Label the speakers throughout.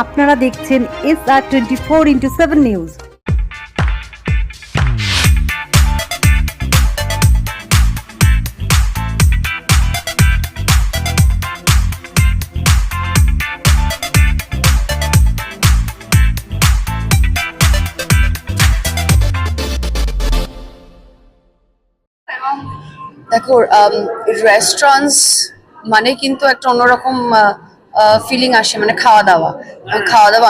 Speaker 1: আপনারা দেখছেন SR24x7 news.
Speaker 2: দেখো, রেস্টুরেন্টস মানে কিন্তু একটা অন্যরকম ফিলিং আসে, মানে খাওয়া দাওয়া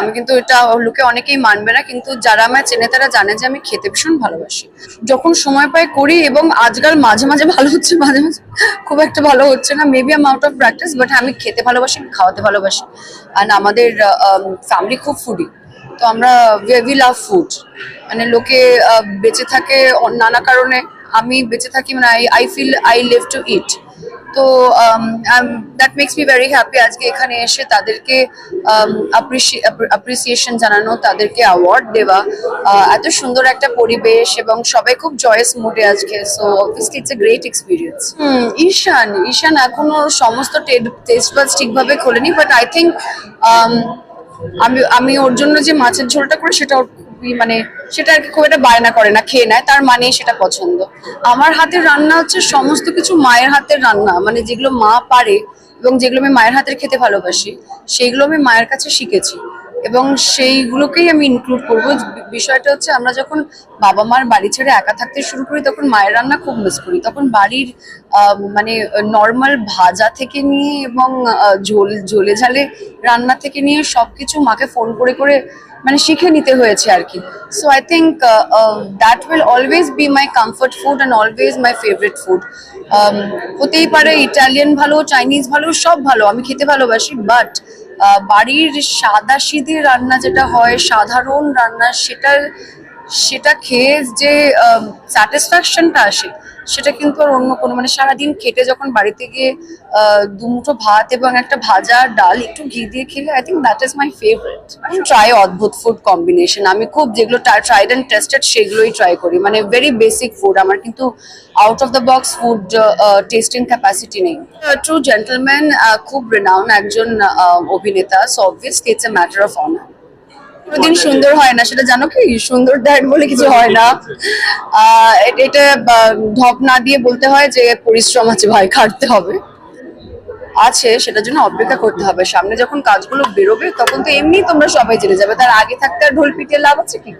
Speaker 2: আমি কিন্তু এটা লোকে অনেকেই মানবে না, কিন্তু যারা আমায় চেনে তারা জানে যে আমি খেতে ভীষণ ভালোবাসি। যখন সময় পাই করি, এবং আজকাল মাঝে মাঝে ভালো হচ্ছে, মাঝে মাঝে খুব একটা ভালো হচ্ছে না, maybe am out of practice, but আমি খেতে ভালোবাসি, খাওয়াতে ভালোবাসি। আর আমাদের ফ্যামিলি খুব ফুডি, তো আমরা উই লাভ ফুড। মানে লোকে বেঁচে থাকে নানা কারণে, আমি বেঁচে থাকি, মানে I feel I live to eat. তো that makes me very happy আজকে এখানে এসে তাদেরকে অ্যাপ্রিসিয়েশন জানানো, তাদেরকে অ্যাওয়ার্ড দেওয়া, এত সুন্দর একটা পরিবেশ এবং সবাই খুব জয়েস মুডে আজকে। So obviously it's a great experience. Ishan এখনো সমস্ত টেস্ট বাজ ঠিকভাবে খোলেনি, বাট আই থিঙ্ক আমি ওর জন্য যে মাছের ঝোলটা করি সেটা ওর মানে সেটা আর কি খুব একটা বায়না করে না, খেয়ে নেয়, তার মানে সেটা পছন্দ। আমার হাতের রান্না হচ্ছে সমস্ত কিছু মায়ের হাতের রান্না, মানে যেগুলো মা পারে এবং যেগুলো আমি মায়ের হাতের খেতে ভালোবাসি, সেইগুলো আমি মায়ের কাছে শিখেছি এবং সেইগুলোকেই আমি ইনক্লুড করবো। বিষয়টা হচ্ছে, আমরা যখন বাবা মার বাড়ি ছেড়ে একা থাকতে শুরু করি তখন মায়ের রান্না খুব মিস করি। তখন বাড়ির মানে নর্মাল ভাজা থেকে নিয়ে এবং ঝোলে ঝালে রান্না থেকে নিয়ে সবকিছু মাকে ফোন করে করে মানে শিখে নিতে হয়েছে আর কি। So I think that will always be my comfort food and always my favourite food. হতেই পারে ইটালিয়ান ভালো, চাইনিজ ভালো, সব ভালো, আমি খেতে ভালোবাসি, বাট বাড়ির সাদাসিধে রান্না যেটা হয়, সাধারণ রান্না, সেটা খেয়ে যে স্যাটিসফ্যাকশনটা আসে, সেটা কিন্তু আর অন্য কোনো, মানে সারাদিন খেটে যখন বাড়িতে গিয়ে দুমুঠো ভাত এবং একটা ভাজা ডাল একটু ঘি দিয়ে খেলে, I think that is my favourite. আমি ট্রাই অদ্ভুত ফুড কম্বিনেশন, আমি খুব যেগুলো ট্রাইড অ্যান্ড টেস্টেড সেগুলোই ট্রাই করি, মানে ভেরি বেসিক ফুড আমার, কিন্তু out of the box food testing capacity নেই। ট্রু জেন্টলম্যান, খুব রেনাউন্ড একজন অভিনেতা, so obviously it's a matter of honour. কোনোদিন সুন্দর হয় না, সেটা জানো কি? সুন্দর ডায়েট বলে কিছু হয় না। এটা ঢপ না দিয়ে বলতে হয় যে পরিশ্রম আছে ভাই, খাটতে হবে, আছে, সেটার জন্য অপেক্ষা করতে হবে। সামনে যখন কাজগুলো বেরোবে তখন তো এমনি তোমরা সবাই জেনে যাবে, তার আগে থাকতে আর ঢোল পিটিয়ে লাভ আছে কি?